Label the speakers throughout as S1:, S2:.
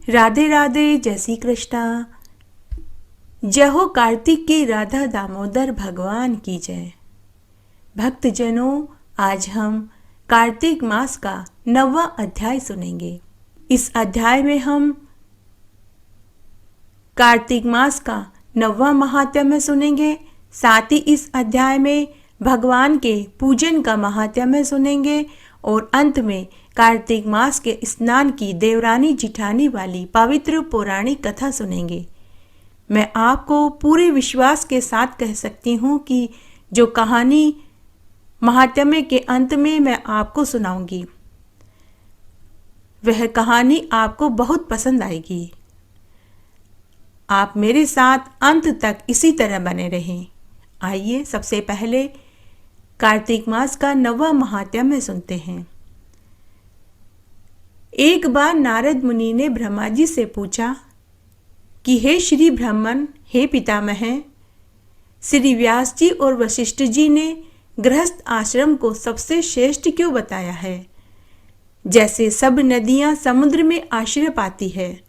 S1: राधे राधे, जय श्री कृष्णा। जय हो कार्तिक के राधा दामोदर भगवान की जय। भक्तजनों, आज हम कार्तिक मास का 9वां अध्याय सुनेंगे। इस अध्याय में हम कार्तिक मास का 9वां महात्म्य सुनेंगे। साथ ही इस अध्याय में भगवान के पूजन का महात्म्य सुनेंगे और अंत में कार्तिक मास के स्नान की देवरानी जिठानी वाली पवित्र पौराणिक कथा सुनेंगे। मैं आपको पूरे विश्वास के साथ कह सकती हूँ कि जो कहानी महात्म्य के अंत में मैं आपको सुनाऊंगी वह कहानी आपको बहुत पसंद आएगी। आप मेरे साथ अंत तक इसी तरह बने रहें। आइए सबसे पहले कार्तिक मास का 9वां महात्म्य सुनते हैं। एक बार नारद मुनि ने ब्रह्मा जी से पूछा कि हे श्री ब्रह्मन, हे पितामह, श्री व्यास जी और वशिष्ठ जी ने गृहस्थ आश्रम को सबसे श्रेष्ठ क्यों बताया है? जैसे सब नदियां समुद्र में आश्रय पाती है,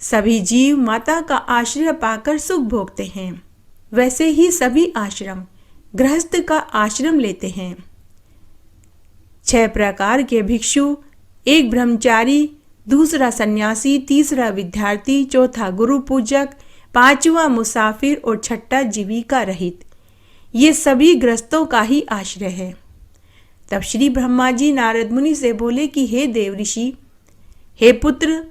S1: सभी जीव माता का आश्रय पाकर सुख भोगते हैं, वैसे ही सभी आश्रम गृहस्थ का आश्रम लेते हैं। 6 प्रकार के भिक्षु, एक ब्रह्मचारी, दूसरा सन्यासी, तीसरा विद्यार्थी, चौथा गुरु पूजक, 5वां मुसाफिर और 6ठा जीविका रहित, ये सभी गृहस्थों का ही आश्रय है। तब श्री ब्रह्मा जी नारद मुनि से बोले कि हे देव ऋषि, हे पुत्र,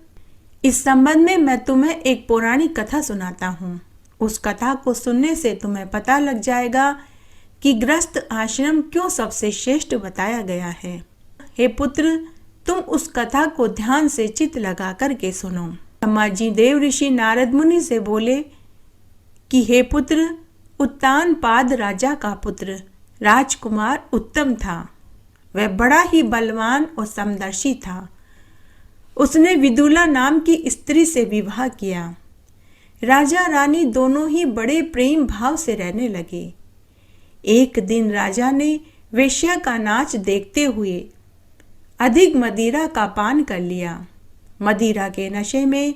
S1: इस संबंध में मैं तुम्हें एक पौराणिक कथा सुनाता हूँ। उस कथा को सुनने से तुम्हें पता लग जाएगा कि गृहस्थ आश्रम क्यों सबसे श्रेष्ठ बताया गया है। हे पुत्र, तुम उस कथा को ध्यान से चित्त लगा करके सुनो। ब्रह्मा जी देव ऋषि नारद मुनि से बोले कि हे पुत्र, उत्तानपाद राजा का पुत्र राजकुमार उत्तम था। वह बड़ा ही बलवान और समदर्शी था। उसने विदुला नाम की स्त्री से विवाह किया। राजा रानी दोनों ही बड़े प्रेम भाव से रहने लगे। एक दिन राजा ने वेश्या का नाच देखते हुए अधिक मदिरा का पान कर लिया। मदिरा के नशे में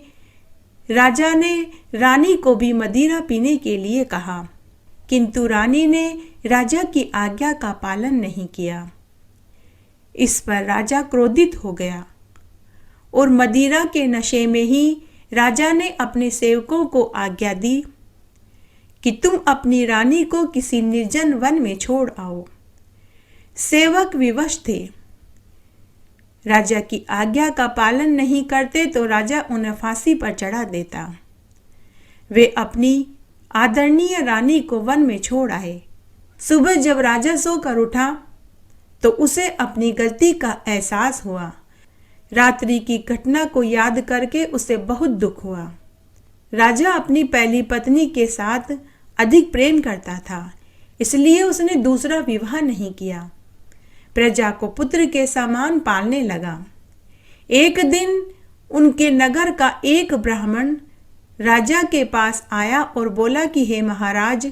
S1: राजा ने रानी को भी मदिरा पीने के लिए कहा, किंतु रानी ने राजा की आज्ञा का पालन नहीं किया। इस पर राजा क्रोधित हो गया और मदिरा के नशे में ही राजा ने अपने सेवकों को आज्ञा दी कि तुम अपनी रानी को किसी निर्जन वन में छोड़ आओ। सेवक विवश थे। राजा की आज्ञा का पालन नहीं करते तो राजा उन्हें फांसी पर चढ़ा देता। वे अपनी आदरणीय रानी को वन में छोड़ आए। सुबह जब राजा सोकर उठा तो उसे अपनी गलती का एहसास हुआ। रात्रि की घटना को याद करके उसे बहुत दुख हुआ। राजा अपनी पहली पत्नी के साथ अधिक प्रेम करता था, इसलिए उसने दूसरा विवाह नहीं किया। प्रजा को पुत्र के समान पालने लगा। एक दिन उनके नगर का एक ब्राह्मण राजा के पास आया और बोला कि हे महाराज,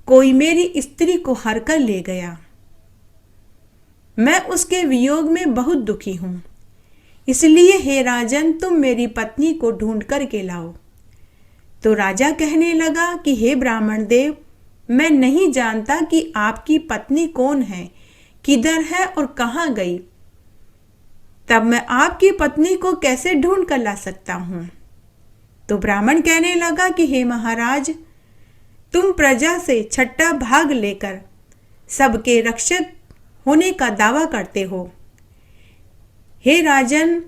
S1: कोई मेरी स्त्री को हर कर ले गया। मैं उसके वियोग में बहुत दुखी हूँ, इसलिए हे राजन, तुम मेरी पत्नी को ढूंढ कर के लाओ। तो राजा कहने लगा कि हे ब्राह्मण देव, मैं नहीं जानता कि आपकी पत्नी कौन है, किधर है और कहाँ गई। तब मैं आपकी पत्नी को कैसे ढूंढ कर ला सकता हूँ। तो ब्राह्मण कहने लगा कि हे महाराज, तुम प्रजा से 6ठा भाग लेकर सबके रक्षक होने का दावा करते हो। हे राजन,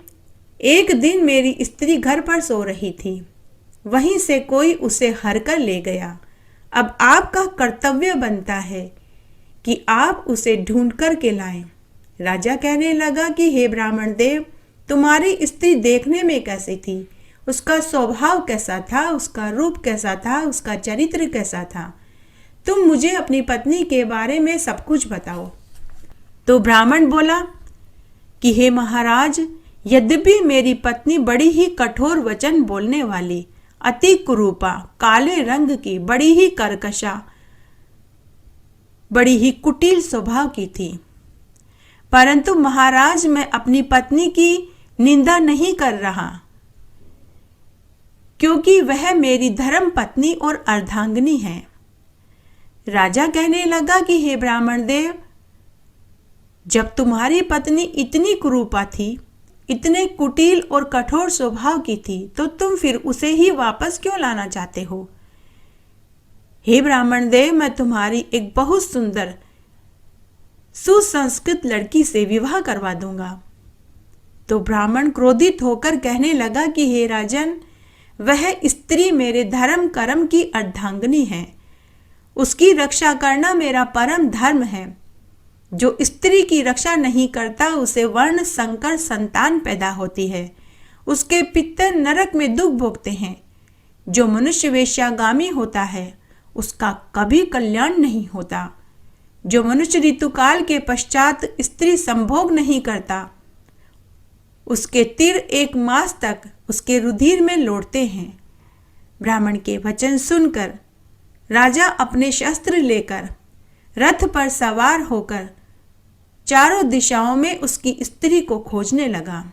S1: एक दिन मेरी स्त्री घर पर सो रही थी, वहीं से कोई उसे हर कर ले गया। अब आपका कर्तव्य बनता है कि आप उसे ढूंढ कर के लाएं। राजा कहने लगा कि हे ब्राह्मण देव, तुम्हारी स्त्री देखने में कैसी थी, उसका स्वभाव कैसा था, उसका रूप कैसा था, उसका चरित्र कैसा था, तुम मुझे अपनी पत्नी के बारे में सब कुछ बताओ। तो ब्राह्मण बोला कि हे महाराज, यद्यपि मेरी पत्नी बड़ी ही कठोर वचन बोलने वाली, अति कुरूपा, काले रंग की, बड़ी ही कर्कशा, बड़ी ही कुटिल स्वभाव की थी, परंतु महाराज, मैं अपनी पत्नी की निंदा नहीं कर रहा। क्योंकि वह मेरी धर्म पत्नी और अर्धांगिनी है। राजा कहने लगा कि हे ब्राह्मण देव, जब तुम्हारी पत्नी इतनी कुरूपा थी, इतने कुटिल और कठोर स्वभाव की थी, तो तुम फिर उसे ही वापस क्यों लाना चाहते हो? हे ब्राह्मण देव, मैं तुम्हारी एक बहुत सुंदर सुसंस्कृत लड़की से विवाह करवा दूंगा। तो ब्राह्मण क्रोधित होकर कहने लगा कि हे राजन, वह स्त्री मेरे धर्म कर्म की अर्धांगिनी है। उसकी रक्षा करना मेरा परम धर्म है। जो स्त्री की रक्षा नहीं करता, उसे वर्ण संकर संतान पैदा होती है। उसके पितर नरक में दुख भोगते हैं। जो मनुष्य वेश्यागामी होता है, उसका कभी कल्याण नहीं होता। जो मनुष्य ऋतुकाल के पश्चात स्त्री संभोग नहीं करता, उसके तीर 1 मास तक उसके रुधिर में लौटते हैं। ब्राह्मण के वचन सुनकर राजा अपने शस्त्र लेकर रथ पर सवार होकर चारों दिशाओं में उसकी स्त्री को खोजने लगा।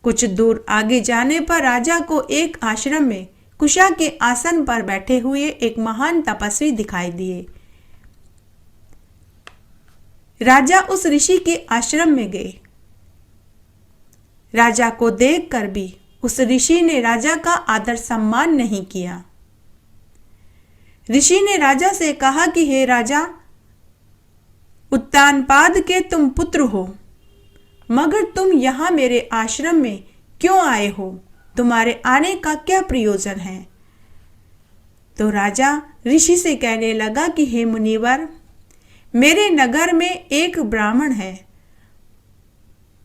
S1: कुछ दूर आगे जाने पर राजा को एक आश्रम में कुशा के आसन पर बैठे हुए एक महान तपस्वी दिखाई दिए। राजा उस ऋषि के आश्रम में गए। राजा को देखकर भी उस ऋषि ने राजा का आदर सम्मान नहीं किया। ऋषि ने राजा से कहा कि हे राजा, उत्तानपाद के तुम पुत्र हो, मगर तुम यहाँ मेरे आश्रम में क्यों आए हो? तुम्हारे आने का क्या प्रयोजन है? तो राजा ऋषि से कहने लगा कि हे मुनिवर, मेरे नगर में एक ब्राह्मण है।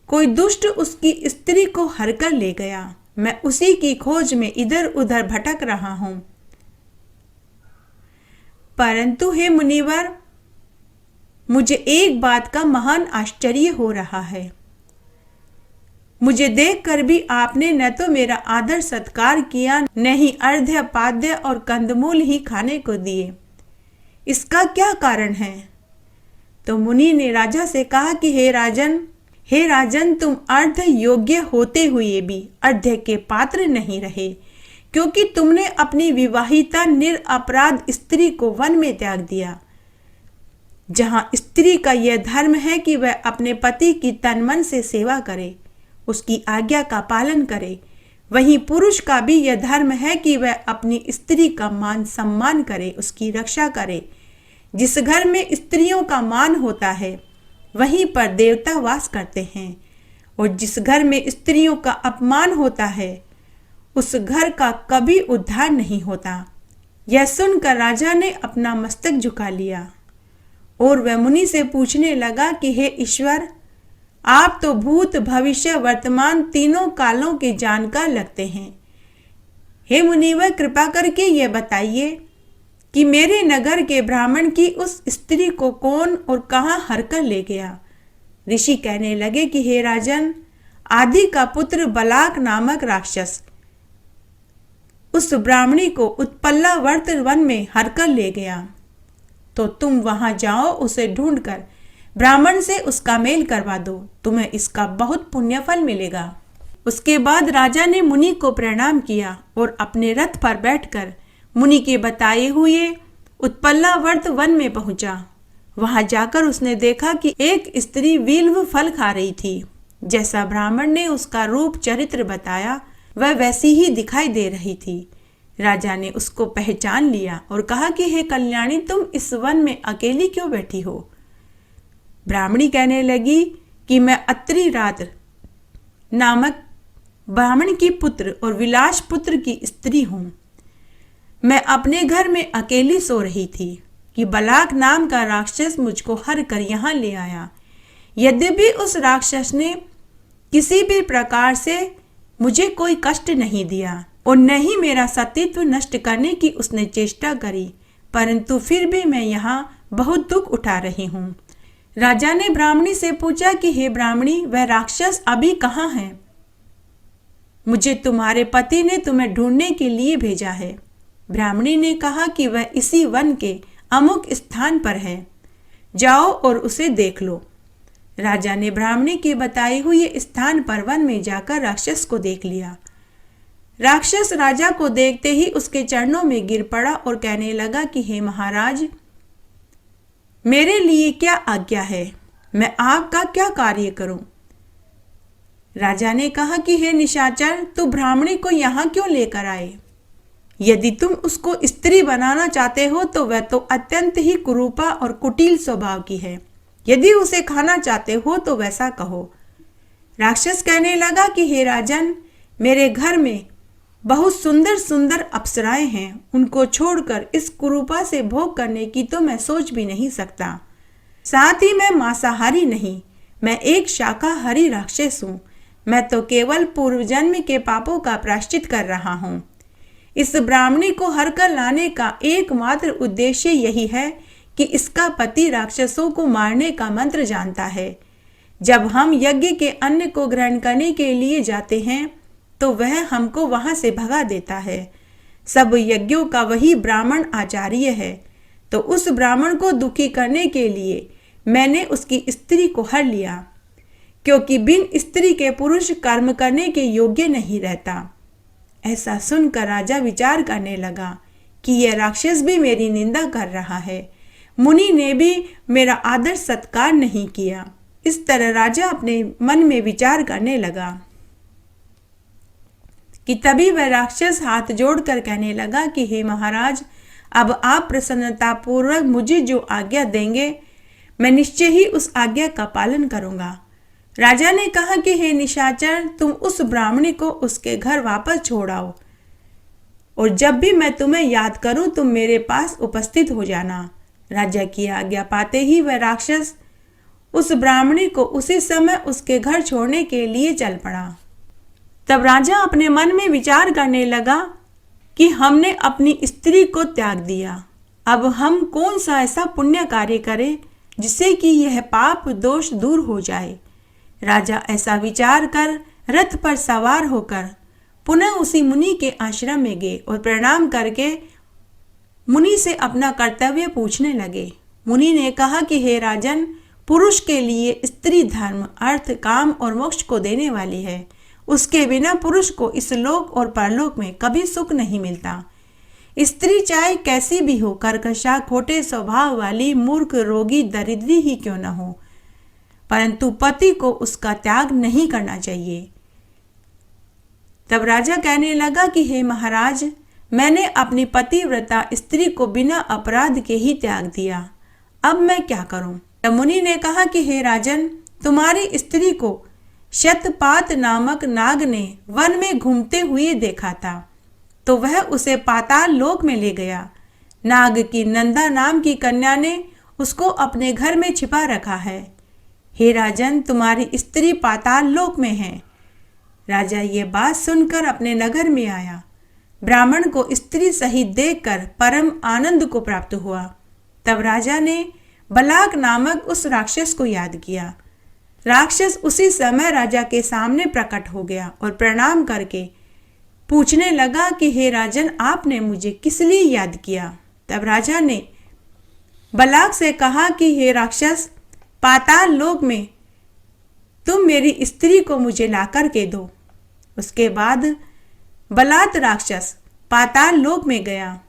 S1: कोई दुष्ट उसकी स्त्री को हरकर ले गया। मैं उसी की खोज में इधर उधर भटक रहा हूं। परंतु हे मुनिवर, मुझे एक बात का महान आश्चर्य हो रहा है। मुझे देखकर भी आपने न तो मेरा आदर सत्कार किया, न ही अर्घ्य पाद्य और कंदमूल ही खाने को दिए। इसका क्या कारण है? तो मुनि ने राजा से कहा कि हे राजन, तुम अर्घ्य योग्य होते हुए भी अर्घ्य के पात्र नहीं रहे, क्योंकि तुमने अपनी विवाहिता निरपराध स्त्री को वन में त्याग दिया। जहां स्त्री का यह धर्म है कि वह अपने पति की तन मन से सेवा करे, उसकी आज्ञा का पालन करे, वहीं पुरुष का भी यह धर्म है कि वह अपनी स्त्री का मान सम्मान करे, उसकी रक्षा करे। जिस घर में स्त्रियों का मान होता है, वहीं पर देवता वास करते हैं, और जिस घर में स्त्रियों का अपमान होता है, उस घर का कभी उद्धार नहीं होता। यह सुनकर राजा ने अपना मस्तक झुका लिया और वह मुनि से पूछने लगा कि हे ईश्वर, आप तो भूत भविष्य वर्तमान तीनों कालों के जानकार लगते हैं। हे मुनिवर, कृपा करके यह बताइए कि मेरे नगर के ब्राह्मण की उस स्त्री को कौन और कहाँ हरकर ले गया? ऋषि कहने लगे कि हे राजन, आदि का पुत्र बलाक नामक राक्षस उस ब्राह्मणी को उत्पल्लावर्त वन में हरकर ले गया। तो तुम वहां जाओ, उसे ढूंढकर ब्राह्मण से उसका मेल करवा दो, तुम्हें इसका बहुत पुण्य फल मिलेगा। उसके बाद राजा ने मुनि को प्रणाम किया और अपने रथ पर बैठकर मुनि के बताए हुए उत्पल्लावर्त वन में पहुंचा। वहां जाकर उसने देखा कि एक स्त्री वील्व फल खा रही थी। जैसा ब्राह्मण ने उसका रूप चरित्र बताया, वह वैसी ही दिखाई दे रही थी। राजा ने उसको पहचान लिया और कहा कि हे कल्याणी, तुम इस वन में अकेली क्यों बैठी हो? ब्राह्मणी कहने लगी कि मैं अत्रि रात नामक ब्राह्मण की पुत्र और विलास पुत्र की स्त्री हूँ। मैं अपने घर में अकेली सो रही थी कि बलाक नाम का राक्षस मुझको हर कर यहाँ ले आया। यद्यपि उस राक्षस ने किसी भी प्रकार से मुझे कोई कष्ट नहीं दिया और न ही मेरा सतीत्व नष्ट करने की उसने चेष्टा करी, परंतु फिर भी मैं यहाँ बहुत दुख उठा रही हूँ। राजा ने ब्राह्मणी से पूछा कि हे ब्राह्मणी, वह राक्षस अभी कहाँ है? मुझे तुम्हारे पति ने तुम्हें ढूंढने के लिए भेजा है। ब्राह्मणी ने कहा कि वह इसी वन के अमुक स्थान पर है, जाओ और उसे देख लो। राजा ने ब्राह्मणी के बताए हुए स्थान पर वन में जाकर राक्षस को देख लिया। राक्षस राजा को देखते ही उसके चरणों में गिर पड़ा और कहने लगा कि हे महाराज, मेरे लिए क्या आज्ञा है, मैं आपका क्या कार्य करूं। राजा ने कहा कि हे निशाचर, तू ब्राह्मणी को यहाँ क्यों लेकर आए? यदि तुम उसको स्त्री बनाना चाहते हो तो वह तो अत्यंत ही कुरूपा और कुटिल स्वभाव की है। यदि उसे खाना चाहते हो तो वैसा कहो। राक्षस कहने लगा कि हे राजन, मेरे घर में बहुत सुंदर सुंदर अप्सराएं हैं, उनको छोड़कर इस कुरूपा से भोग करने की तो मैं सोच भी नहीं सकता। साथ ही मैं मांसाहारी नहीं, मैं एक शाकाहारी राक्षस हूँ। मैं तो केवल पूर्व जन्म के पापों का प्रायश्चित कर रहा हूँ। इस ब्राह्मणी को हर कर लाने का एकमात्र उद्देश्य यही है कि इसका पति राक्षसों को मारने का मंत्र जानता है। जब हम यज्ञ के अन्न को ग्रहण करने के लिए जाते हैं तो वह हमको वहां से भगा देता है। सब यज्ञों का वही ब्राह्मण आचार्य है, तो उस ब्राह्मण को दुखी करने के लिए मैंने उसकी स्त्री को हर लिया, क्योंकि बिन स्त्री के पुरुष कर्म करने के योग्य नहीं रहता। ऐसा सुनकर राजा विचार करने लगा कि यह राक्षस भी मेरी निंदा कर रहा है, मुनि ने भी मेरा आदर सत्कार नहीं किया। इस तरह राजा अपने मन में विचार करने लगा कि तभी वह राक्षस हाथ जोड़कर कहने लगा कि हे महाराज, अब आप प्रसन्नतापूर्वक मुझे जो आज्ञा देंगे मैं निश्चय ही उस आज्ञा का पालन करूंगा। राजा ने कहा कि हे निशाचर, तुम उस ब्राह्मणी को उसके घर वापस छोड़ आओ और जब भी मैं तुम्हें याद करूं तुम मेरे पास उपस्थित हो जाना। राजा की आज्ञा पाते ही वह राक्षस उस ब्राह्मणी को उसी समय उसके घर छोड़ने के लिए चल पड़ा। तब राजा अपने मन में विचार करने लगा कि हमने अपनी स्त्री को त्याग दिया, अब हम कौन सा ऐसा पुण्य कार्य करें जिससे कि यह पाप दोष दूर हो जाए। राजा ऐसा विचार कर रथ पर सवार होकर पुनः उसी मुनि के आश्रम में गए और प्रणाम करके मुनि से अपना कर्तव्य पूछने लगे। मुनि ने कहा कि हे राजन, पुरुष के लिए स्त्री धर्म, अर्थ, काम और मोक्ष को देने वाली है। उसके बिना पुरुष को इस लोक और परलोक में कभी सुख नहीं मिलता। स्त्री चाहे कैसी भी हो, कर्कशा, खोटे स्वभाव वाली, मूर्ख, रोगी, दरिद्री ही क्यों न हो, परंतु पति को उसका त्याग नहीं करना चाहिए। तब राजा कहने लगा कि हे महाराज, मैंने अपनी पतिव्रता स्त्री को बिना अपराध के ही त्याग दिया, अब मैं क्या करूं? तब मुनि ने कहा कि हे राजन, तुम्हारी स्त्री को शतपात नामक नाग ने वन में घूमते हुए देखा था, तो वह उसे पाताल लोक में ले गया। नाग की नंदा नाम की कन्या ने उसको अपने घर में छिपा रखा है। हे राजन, तुम्हारी स्त्री पाताल लोक में है। राजा ये बात सुनकर अपने नगर में आया। ब्राह्मण को स्त्री सहित देखकर परम आनंद को प्राप्त हुआ। तब राजा ने बलाक नामक उस राक्षस को याद किया। राक्षस उसी समय राजा के सामने प्रकट हो गया और प्रणाम करके पूछने लगा कि हे राजन, आपने मुझे किस लिए याद किया? तब राजा ने बलाक से कहा कि हे राक्षस, पाताल लोक में तुम मेरी स्त्री को मुझे ला कर के दो। उसके बाद बलात राक्षस पाताल लोक में गया।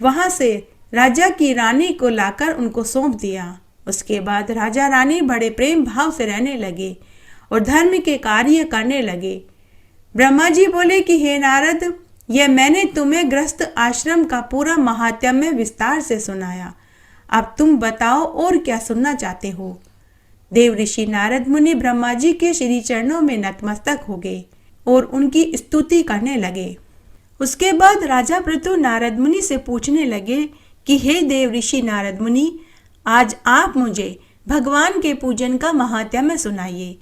S1: वहां से राजा की रानी को लाकर उनको सौंप दिया। उसके बाद राजा रानी बड़े प्रेम भाव से रहने लगे और धर्म के कार्य करने लगे। ब्रह्मा जी बोले कि हे नारद, यह मैंने तुम्हें गृहस्थ आश्रम का पूरा महात्म्य विस्तार से सुनाया। अब तुम बताओ और क्या सुनना चाहते हो? देव ऋषि नारद मुनि ब्रह्मा जी के श्री चरणों में नतमस्तक हो गए और उनकी स्तुति करने लगे। उसके बाद राजा पृथु नारद मुनि से पूछने लगे कि हे देव ऋषि नारद मुनि, आज आप मुझे भगवान के पूजन का महात्म्य सुनाइए,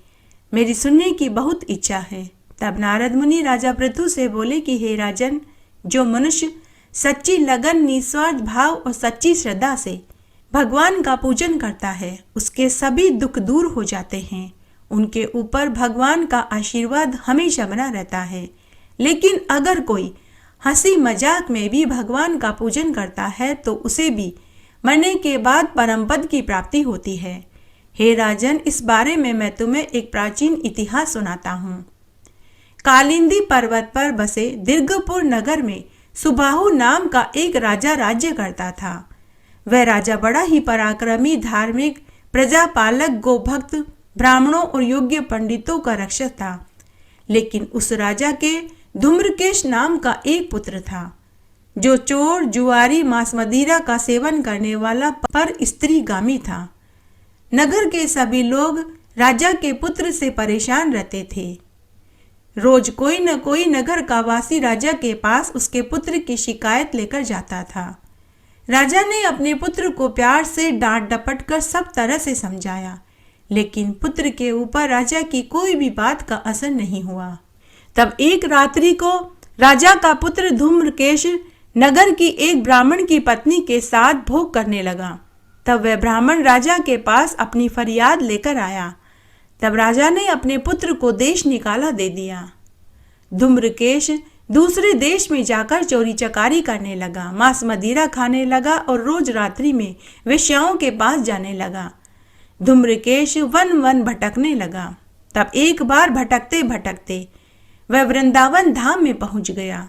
S1: मेरी सुनने की बहुत इच्छा है। तब नारद मुनि राजा पृथु से बोले कि हे राजन, जो मनुष्य सच्ची लगन, निस्वार्थ भाव और सच्ची श्रद्धा से भगवान का पूजन करता है, उसके सभी दुख दूर हो जाते हैं। उनके ऊपर भगवान का आशीर्वाद हमेशा बना रहता है। लेकिन अगर कोई हंसी मजाक में भी भगवान का पूजन करता है तो उसे भी मरने के बाद परम पद की प्राप्ति होती है। हे राजन, इस बारे में मैं तुम्हें एक प्राचीन इतिहास सुनाता हूँ। कालिंदी पर्वत पर बसे दीर्घपुर नगर में सुबाहु नाम का एक राजा राज्य करता था। वह राजा बड़ा ही पराक्रमी, धार्मिक, प्रजापालक, गोभक्त, ब्राह्मणों और योग्य पंडितों का रक्षक था। लेकिन उस राजा के धूम्रकेश नाम का एक पुत्र था, जो चोर, जुआरी, मांस मदिरा का सेवन करने वाला पर स्त्रीगामी था। नगर के सभी लोग राजा के पुत्र से परेशान रहते थे। रोज कोई न कोई नगर का वासी राजा के पास उसके पुत्र की शिकायत लेकर जाता था। राजा ने अपने पुत्र को प्यार से डांट डपट कर सब तरह से समझाया, लेकिन पुत्र के ऊपर राजा की कोई भी बात का असर नहीं हुआ। तब एक रात्रि को राजा का पुत्र धूम्रकेश नगर की एक ब्राह्मण की पत्नी के साथ भोग करने लगा। तब वह ब्राह्मण राजा के पास अपनी फरियाद लेकर आया। तब राजा ने अपने पुत्र को देश निकाला दे दिया। धूम्रकेश दूसरे देश में जाकर चोरी चकारी करने लगा, मांस मदिरा खाने लगा और रोज रात्रि में वेश्याओं के पास जाने लगा। धूम्रकेश वन वन भटकने लगा। तब एक बार भटकते भटकते वह वृंदावन धाम में पहुंच गया।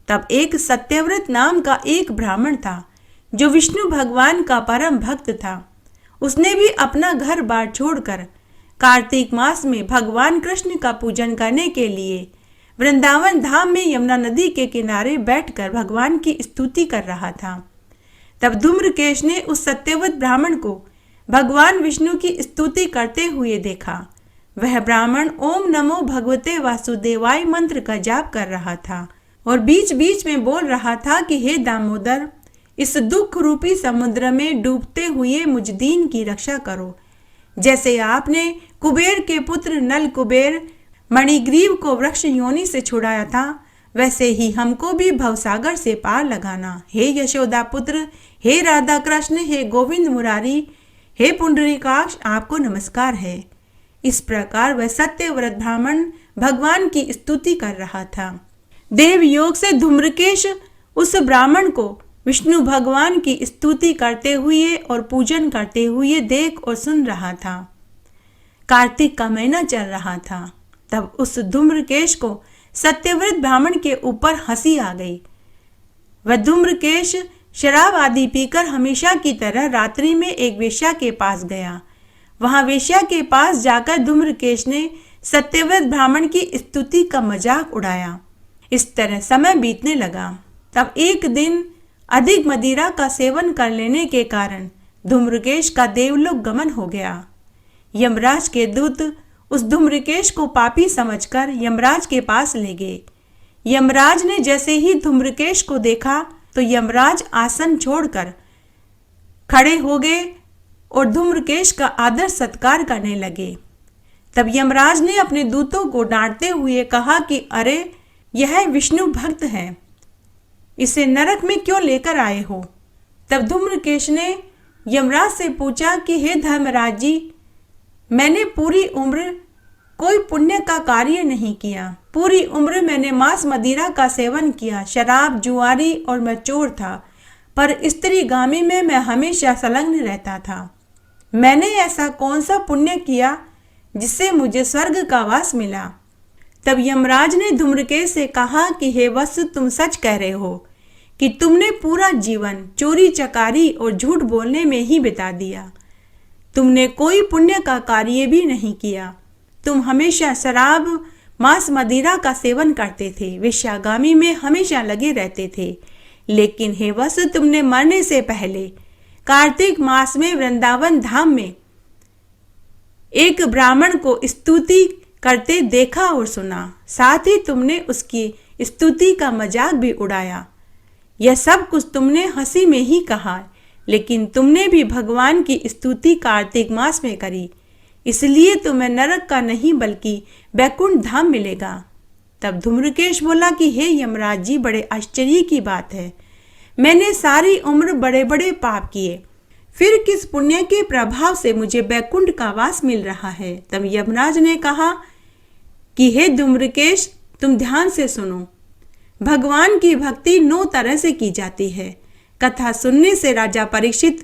S1: तब एक सत्यव्रत नाम का एक ब्राह्मण था, जो विष्णु भगवान का परम भक्त था। उसने भी अपना घर बार छोड़कर कार्तिक मास में भगवान कृष्ण का पूजन करने के लिए वृंदावन धाम में यमुना नदी के किनारे बैठकर भगवान की स्तुति कर रहा था। तब धूम्रकेश ने उस सत्यव्रत ब्राह्मण को भगवान विष्णु की स्तुति करते हुए देखा। वह ब्राह्मण ओम नमो भगवते वासुदेवाय मंत्र का जाप कर रहा था और बीच बीच में बोल रहा था कि हे दामोदर, इस दुख रूपी समुद्र में डूबते हुए मुझ दीन की रक्षा करो। जैसे आपने कुबेर के पुत्र नल कुबेर मणिग्रीव को वृक्ष योनि से छुड़ाया था, वैसे ही हमको भी भवसागर से पार लगाना। हे यशोदा पुत्र, हे राधा कृष्ण, हे गोविंद मुरारी, हे पुंडरीकाक्ष, आपको नमस्कार है। इस प्रकार वह सत्यव्रत ब्राह्मण भगवान की स्तुति कर रहा था। देव योग से धूम्रकेश उस ब्राह्मण को विष्णु भगवान की स्तुति करते हुए और पूजन करते हुए देख और सुन रहा था। कार्तिक का महीना चल रहा था। तब उस धूम्रकेश को सत्यव्रत ब्राह्मण के ऊपर हंसी आ गई। वह धूम्रकेश शराब आदि पीकर हमेशा की तरह रात्रि में एक वेश्या के पास गया। वहां वेश्या के पास जाकर धूम्रकेश ने सत्यव्रत ब्राह्मण की स्तुति का मजाक उड़ाया। इस तरह समय बीतने लगा। तब एक दिन अधिक मदिरा का सेवन कर लेने के कारण धूम्रकेश का देवलोक गमन हो गया। यमराज के दूत उस धूम्रकेश को पापी समझकर यमराज के पास ले गए। यमराज ने जैसे ही धूम्रकेश को देखा तो यमराज आसन छोड़कर खड़े हो गए और धूम्रकेश का आदर सत्कार करने लगे। तब यमराज ने अपने दूतों को डांटते हुए कहा कि अरे, यह विष्णु भक्त है, इसे नरक में क्यों लेकर आए हो। तब धूम्रकेश ने यमराज से पूछा कि हे धर्मराज जी, मैंने पूरी उम्र कोई पुण्य का कार्य नहीं किया। पूरी उम्र मैंने मांस मदिरा का सेवन किया, शराब, जुआरी और मैं चोर था, पर स्त्रीगामी में मैं हमेशा संलग्न रहता था। मैंने ऐसा कौन सा पुण्य किया जिससे मुझे स्वर्ग का वास मिला। तब यमराज ने धूम्रकेश से कहा कि हे वत्स, तुम सच कह रहे हो कि तुमने पूरा जीवन चोरी चकारी और झूठ बोलने में ही बिता दिया। तुमने कोई पुण्य का कार्य भी नहीं किया। तुम हमेशा शराब, मांस मदिरा का सेवन करते थे, वेश्यागामी में हमेशा लगे रहते थे। लेकिन हे वत्स, तुमने मरने से पहले कार्तिक मास में वृंदावन धाम में एक ब्राह्मण को स्तुति करते देखा और सुना। साथ ही तुमने उसकी स्तुति का मजाक भी उड़ाया। यह सब कुछ तुमने हंसी में ही कहा, लेकिन तुमने भी भगवान की स्तुति कार्तिक मास में करी, इसलिए तुम्हें नरक का नहीं बल्कि बैकुंठ धाम मिलेगा। तब धूम्रकेश बोला कि हे यमराज जी, बड़े आश्चर्य की बात है, मैंने सारी उम्र बड़े बड़े पाप किए, फिर किस पुण्य के प्रभाव से मुझे बैकुंठ का वास मिल रहा है। तब यमराज ने कहा कि हे धूम्रकेश, तुम ध्यान से सुनो। भगवान की भक्ति 9 तरह से की जाती है। कथा सुनने से राजा परीक्षित,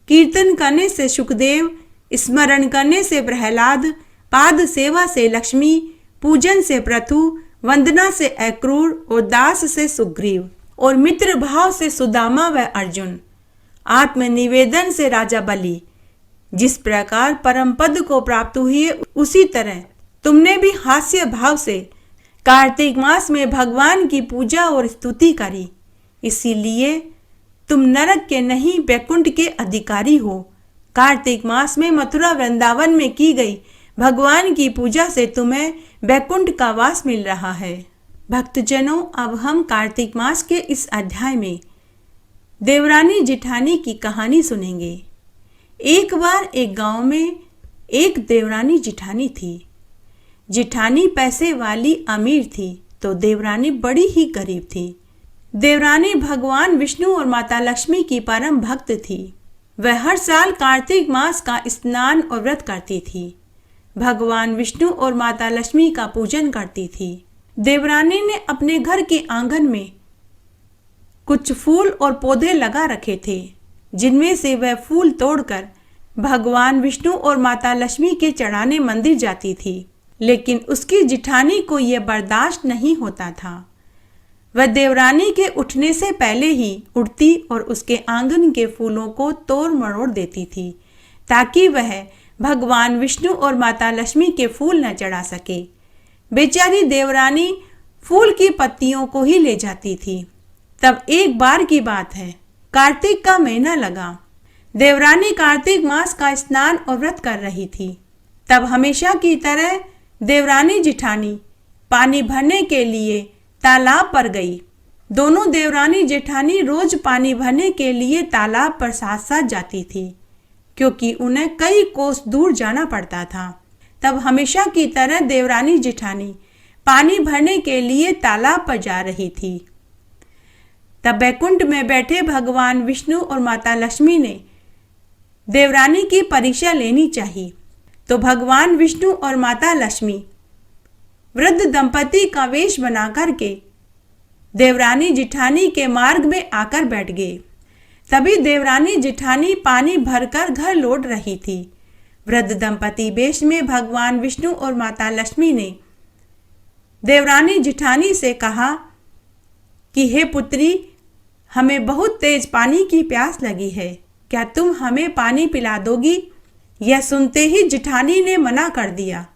S1: कीर्तन करने से सुखदेव, स्मरण करने से प्रहलाद, पाद सेवा से लक्ष्मी, पूजन से पृथु, वंदना से अक्रूर और दास से सुग्रीव और मित्र भाव से सुदामा व अर्जुन, आत्मनिवेदन से राजा बलि। जिस प्रकार परम पद को प्राप्त हुई उसी तरह तुमने भी हास्य भाव से कार्तिक मास में भगवान की पूजा और स्तुति करी, इसीलिए तुम नरक के नहीं वैकुंठ के अधिकारी हो। कार्तिक मास में मथुरा वृंदावन में की गई भगवान की पूजा से तुम्हें वैकुंठ का वास मिल रहा है। भक्तजनों, अब हम कार्तिक मास के इस अध्याय में देवरानी जिठानी की कहानी सुनेंगे। एक बार एक गांव में एक देवरानी जिठानी थी। जिठानी पैसे वाली अमीर थी तो देवरानी बड़ी ही गरीब थी। देवरानी भगवान विष्णु और माता लक्ष्मी की परम भक्त थी। वह हर साल कार्तिक मास का स्नान और व्रत करती थी। भगवान विष्णु और माता लक्ष्मी का पूजन करती थी। देवरानी ने अपने घर के आंगन में कुछ फूल और पौधे लगा रखे थे, जिनमें से वह फूल तोड़कर भगवान विष्णु और माता लक्ष्मी के चढ़ाने मंदिर जाती थी। लेकिन उसकी जिठानी को यह बर्दाश्त नहीं होता था। वह देवरानी के उठने से पहले ही उठती और उसके आंगन के फूलों को तोड़ मरोड़ देती थी, ताकि वह भगवान विष्णु और माता लक्ष्मी के फूल न चढ़ा सके। बेचारी देवरानी फूल की पत्तियों को ही ले जाती थी। तब एक बार की बात है, कार्तिक का महीना लगा। देवरानी कार्तिक मास का स्नान और व्रत कर रही थी। तब हमेशा की तरह देवरानी जिठानी पानी भरने के लिए तालाब पर गई। दोनों देवरानी जेठानी रोज पानी भरने के लिए तालाब पर साथ साथ जाती थी, क्योंकि उन्हें कई कोस दूर जाना पड़ता था। तब हमेशा की तरह देवरानी जेठानी पानी भरने के लिए तालाब पर जा रही थी। तब वैकुंठ में बैठे भगवान विष्णु और माता लक्ष्मी ने देवरानी की परीक्षा लेनी चाहिए, तो भगवान विष्णु और माता लक्ष्मी वृद्ध दंपति का वेश बना करके देवरानी जिठानी के मार्ग में आकर बैठ गए। तभी देवरानी जिठानी पानी भरकर घर लौट रही थी। वृद्ध दंपति वेश में भगवान विष्णु और माता लक्ष्मी ने देवरानी जिठानी से कहा कि हे पुत्री, हमें बहुत तेज पानी की प्यास लगी है, क्या तुम हमें पानी पिला दोगी? यह सुनते ही जिठानी ने मना कर दिया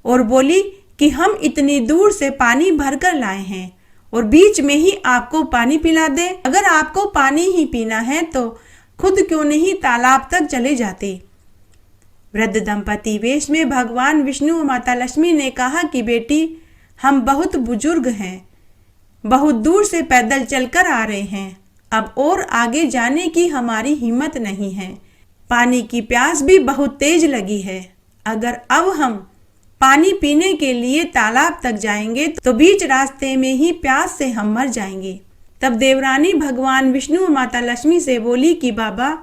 S1: और बोली कि हम इतनी दूर से पानी भरकर लाए हैं और बीच में ही आपको पानी पिला दें। अगर आपको पानी ही पीना है तो खुद क्यों नहीं तालाब तक चले जाते। वृद्ध दंपति वेश में भगवान विष्णु और माता लक्ष्मी ने कहा कि बेटी, हम बहुत बुजुर्ग हैं, बहुत दूर से पैदल चलकर आ रहे हैं, अब और आगे जाने की हमारी हिम्मत नहीं है। पानी की प्यास भी बहुत तेज लगी है। अगर अब हम पानी पीने के लिए तालाब तक जाएंगे तो बीच रास्ते में ही प्यास से हम मर जाएंगे। तब देवरानी भगवान विष्णु और माता लक्ष्मी से बोली कि बाबा,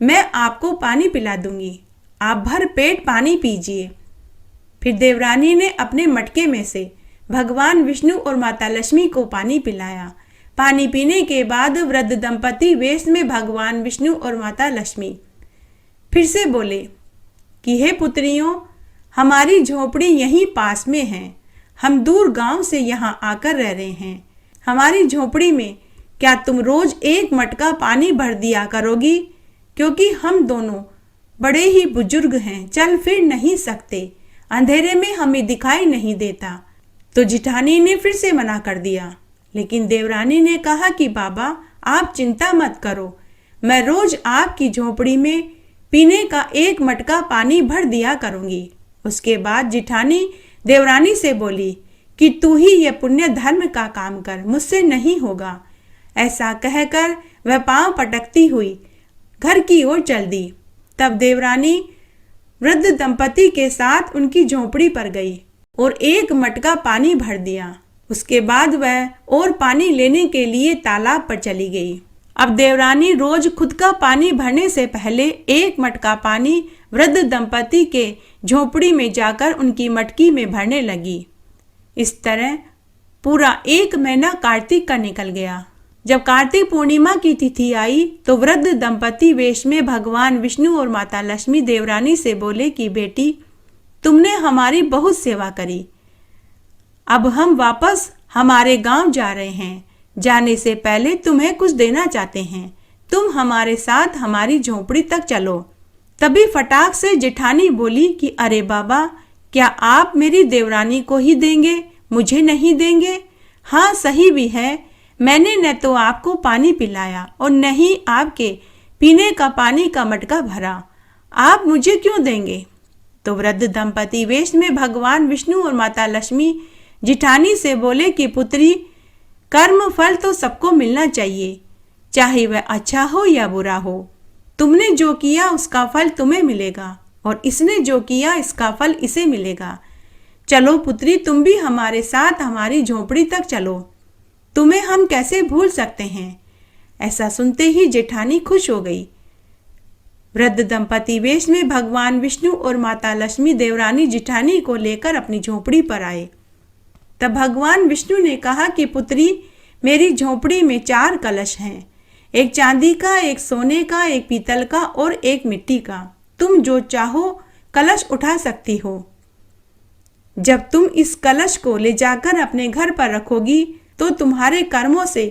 S1: मैं आपको पानी पिला दूंगी, आप भर पेट पानी पीजिए। फिर देवरानी ने अपने मटके में से भगवान विष्णु और माता लक्ष्मी को पानी पिलाया। पानी पीने के बाद वृद्ध दंपति वेश में भगवान विष्णु और माता लक्ष्मी फिर से बोले कि हे पुत्रियों, हमारी झोपड़ी यहीं पास में है, हम दूर गांव से यहाँ आकर रह रहे हैं। हमारी झोपड़ी में क्या तुम रोज एक मटका पानी भर दिया करोगी? क्योंकि हम दोनों बड़े ही बुजुर्ग हैं, चल फिर नहीं सकते, अंधेरे में हमें दिखाई नहीं देता। तो जिठानी ने फिर से मना कर दिया, लेकिन देवरानी ने कहा कि बाबा, आप चिंता मत करो, मैं रोज आपकी झोपड़ी में पीने का एक मटका पानी भर दिया करूंगी। उसके बाद जिठानी देवरानी से बोली कि तू ही ये पुण्य धर्म का काम कर, मुझसे नहीं होगा। ऐसा कहकर वह पांव पटकती हुई घर की ओर चल दी। तब देवरानी वृद्ध दंपति के साथ उनकी झोपड़ी पर गई और एक मटका पानी भर दिया। उसके बाद वह और पानी लेने के लिए तालाब पर चली गई। अब देवरानी रोज खुद का पानी भरने से पहले एक मटका पानी वृद्ध दंपति के झोपड़ी में जाकर उनकी मटकी में भरने लगी। इस तरह पूरा एक महीना कार्तिक का निकल गया। जब कार्तिक पूर्णिमा की तिथि आई तो वृद्ध दंपति वेश में भगवान विष्णु और माता लक्ष्मी देवरानी से बोले कि बेटी, तुमने हमारी बहुत सेवा करी, अब हम वापस हमारे गांव जा रहे हैं। जाने से पहले तुम्हें कुछ देना चाहते हैं। तुम हमारे साथ हमारी झोपड़ी तक चलो। तभी फटाक से जेठानी बोली कि अरे बाबा, क्या आप मेरी देवरानी को ही देंगे, मुझे नहीं देंगे? हाँ, सही भी है। मैंने न तो आपको पानी पिलाया और न ही आपके पीने का पानी का मटका भरा। आप मुझे क्यों देंगे? तो वृद्ध दंपति वेश में भगवान विष्णु और माता लक्ष्मी जिठानी से बोले कि पुत्री, कर्म फल तो सबको मिलना चाहिए, चाहे वह अच्छा हो या बुरा हो। तुमने जो किया उसका फल तुम्हें मिलेगा और इसने जो किया इसका फल इसे मिलेगा। चलो पुत्री, तुम भी हमारे साथ हमारी झोपड़ी तक चलो। तुम्हें हम कैसे भूल सकते हैं? ऐसा सुनते ही जेठानी खुश हो गई। वृद्ध दंपति वेश में भगवान विष्णु और माता लक्ष्मी देवरानी जिठानी को लेकर अपनी झोपड़ी पर आए। तब भगवान विष्णु ने कहा कि पुत्री, मेरी झोपड़ी में 4 कलश हैं, एक चांदी का, एक सोने का, एक पीतल का और एक मिट्टी का। तुम जो चाहो कलश उठा सकती हो। जब तुम इस कलश को ले जाकर अपने घर पर रखोगी तो तुम्हारे कर्मों से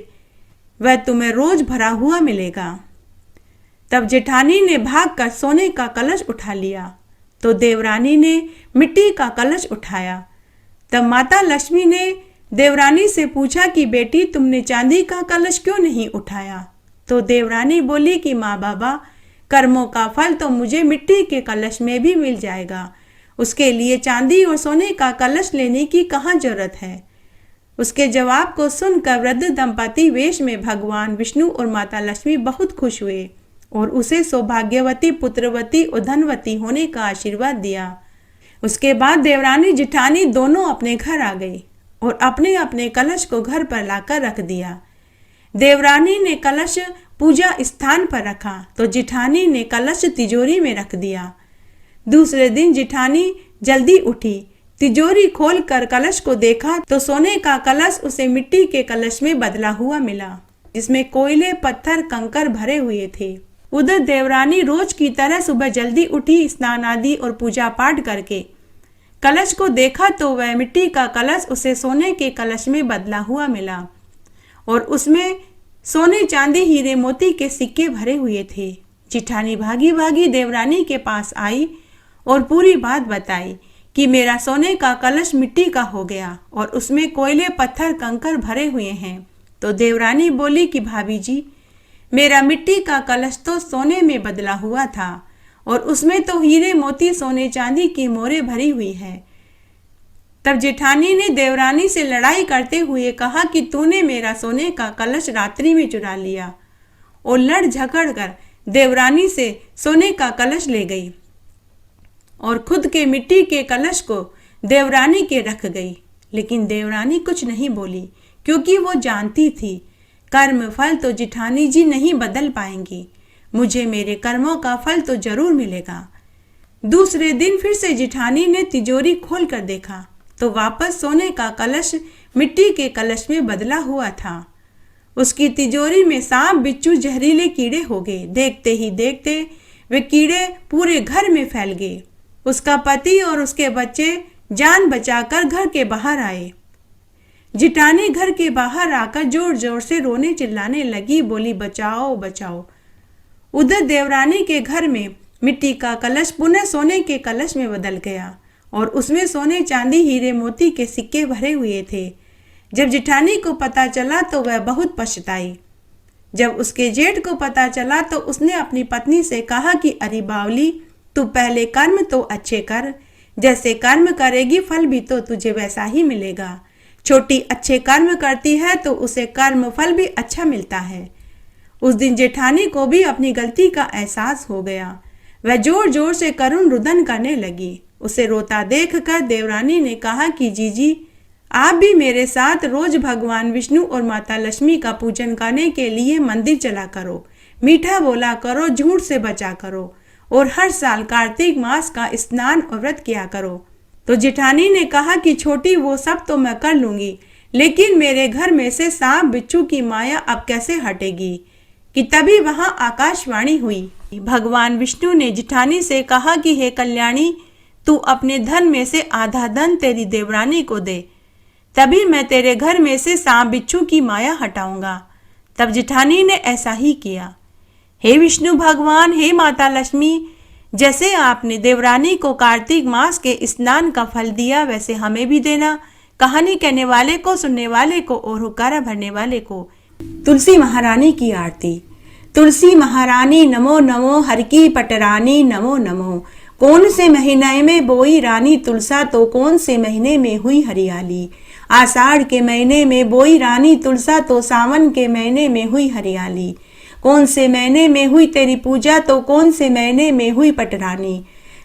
S1: वह तुम्हें रोज भरा हुआ मिलेगा। तब जेठानी ने भागकर सोने का कलश उठा लिया तो देवरानी ने मिट्टी का कलश उठाया। तब माता लक्ष्मी ने देवरानी से पूछा कि बेटी, तुमने चांदी का कलश क्यों नहीं उठाया? तो देवरानी बोली कि माँ बाबा, कर्मों का फल तो मुझे मिट्टी के कलश में भी मिल जाएगा, उसके लिए चांदी और सोने का कलश लेने की कहाँ जरूरत है। उसके जवाब को सुनकर वृद्ध दंपति वेश में भगवान विष्णु और माता लक्ष्मी बहुत खुश हुए और उसे सौभाग्यवती, पुत्रवती और धनवती होने का आशीर्वाद दिया। उसके बाद देवरानी जिठानी दोनों अपने घर आ गई और अपने अपने कलश को घर पर लाकर रख दिया। देवरानी ने कलश पूजा स्थान पर रखा तो जिठानी ने कलश तिजोरी में रख दिया। दूसरे दिन जिठानी जल्दी उठी, तिजोरी खोलकर कलश को देखा तो सोने का कलश उसे मिट्टी के कलश में बदला हुआ मिला, जिसमें कोयले, पत्थर, कंकर भरे हुए थे। उधर देवरानी रोज की तरह सुबह जल्दी उठी, स्नान आदि और पूजा पाठ करके कलश को देखा तो वह मिट्टी का कलश उसे सोने के कलश में बदला हुआ मिला और उसमें सोने, चांदी, हीरे, मोती के सिक्के भरे हुए थे। जिठानी भागी भागी देवरानी के पास आई और पूरी बात बताई कि मेरा सोने का कलश मिट्टी का हो गया और उसमें कोयले, पत्थर, कंकर भरे हुए हैं। तो देवरानी बोली कि भाभी जी, मेरा मिट्टी का कलश तो सोने में बदला हुआ था और उसमें तो हीरे, मोती, सोने, चांदी की मोहरें भरी हुई है। तब जेठानी ने देवरानी से लड़ाई करते हुए कहा कि तूने मेरा सोने का कलश रात्रि में चुरा लिया, और लड़ झगड़ कर देवरानी से सोने का कलश ले गई और खुद के मिट्टी के कलश को देवरानी के रख गई। लेकिन देवरानी कुछ नहीं बोली, क्योंकि वो जानती थी कर्म फल तो जिठानी जी नहीं बदल पाएंगी, मुझे मेरे कर्मों का फल तो जरूर मिलेगा। दूसरे दिन फिर से जिठानी ने तिजोरी खोल कर देखा तो वापस सोने का कलश मिट्टी के कलश में बदला हुआ था। उसकी तिजोरी में सांप, बिच्छू, जहरीले कीड़े हो गए। देखते ही देखते वे कीड़े पूरे घर में फैल गए। उसका पति और उसके बच्चे जान बचाकर घर के बाहर आए। जिठानी घर के बाहर आकर जोर जोर से रोने चिल्लाने लगी, बोली बचाओ बचाओ। उधर देवरानी के घर में मिट्टी का कलश पुनः सोने के कलश में बदल गया और उसमें सोने, चांदी, हीरे, मोती के सिक्के भरे हुए थे। जब जिठानी को पता चला तो वह बहुत पछताई। जब उसके जेठ को पता चला तो उसने अपनी पत्नी से कहा कि अरे बावली, तू पहले कर्म तो अच्छे कर, जैसे कर्म करेगी फल भी तो तुझे वैसा ही मिलेगा। छोटी अच्छे कर्म करती है तो उसे कर्म फल भी अच्छा मिलता है। उस दिन जेठानी को भी अपनी गलती का एहसास हो गया। वह जोर जोर से करुण रुदन करने लगी। उसे रोता देखकर देवरानी ने कहा कि जीजी, आप भी मेरे साथ रोज भगवान विष्णु और माता लक्ष्मी का पूजन करने के लिए मंदिर चला करो, मीठा बोला करो, झूठ से बचा करो और हर साल कार्तिक मास का स्नान और व्रत किया करो। तो जेठानी ने कहा कि छोटी, वो सब तो मैं कर लूंगी, लेकिन मेरे घर में से सांप, बिच्छू की माया अब कैसे हटेगी। कि तभी वहां आकाशवाणी हुई। भगवान विष्णु ने जेठानी से कहा कि हे कल्याणी, तू अपने धन में से आधा धन तेरी देवरानी को दे। तभी मैं तेरे घर में से सांप बिच्छू की माया हटाऊंगा। तब जेठानी ने ऐसा ही किया। हे विष्णु भगवान, हे माता लक्ष्मी, जैसे आपने देवरानी को कार्तिक मास के स्नान का फल दिया, वैसे हमें भी देना। कहानी कहने वाले को, सुनने वाले को और हुक्कारा भरने वाले को। तुलसी महारानी की आरती। तुलसी महारानी नमो नमो, हर की पटरानी नमो नमो। कौन से महीने में बोई रानी तुलसा, तो कौन से महीने में हुई हरियाली। आषाढ़ के महीने में बोई रानी तुलसा, तो सावन के महीने में हुई हरियाली। कौन से महीने में हुई तेरी पूजा, तो कौन से महीने में हुई पटरानी।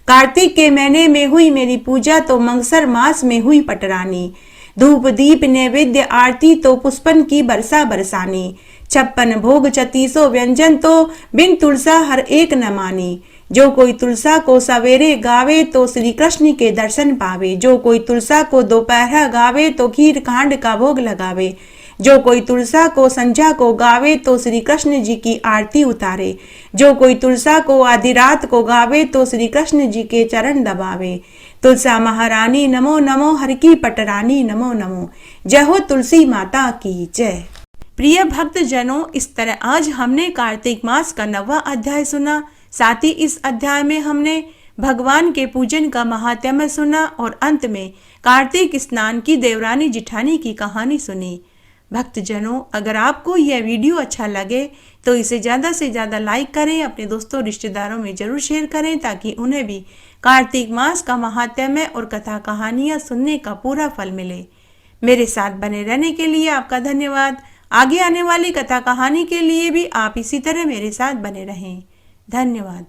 S1: कार्तिक के महीने में हुई मेरी पूजा, तो मंगसर मास में हुई पटरानी। धूप दीप नैवेद्य आरती, तो पुष्पन की बरसा बरसानी। 56 भोग 36 व्यंजन, तो बिन तुलसा हर एक न मानी। जो कोई तुलसा को सवेरे गावे, तो श्री कृष्ण के दर्शन पावे। जो कोई तुलसा को दोपहर गावे, तो खीर खांड का भोग लगावे। जो कोई तुलसा को संध्या को गावे, तो श्री कृष्ण जी की आरती उतारे। जो कोई तुलसा को आधी रात को गावे, तो श्री कृष्ण जी के चरण दबावे। तुलसा महारानी नमो नमो, हर की पटरानी नमो नमो। जय हो तुलसी माता की जय। प्रिय भक्त जनों, इस तरह आज हमने कार्तिक मास का 9वां अध्याय सुना। साथ ही इस अध्याय में हमने भगवान के पूजन का महात्म्य सुना और अंत में कार्तिक स्नान की देवरानी जिठानी की कहानी सुनी। भक्तजनों, अगर आपको यह वीडियो अच्छा लगे तो इसे ज़्यादा से ज़्यादा लाइक करें, अपने दोस्तों रिश्तेदारों में जरूर शेयर करें ताकि उन्हें भी कार्तिक मास का महात्म्य और कथा कहानियाँ सुनने का पूरा फल मिले। मेरे साथ बने रहने के लिए आपका धन्यवाद। आगे आने वाली कथा कहानी के लिए भी आप इसी तरह मेरे साथ बने रहें। धन्यवाद।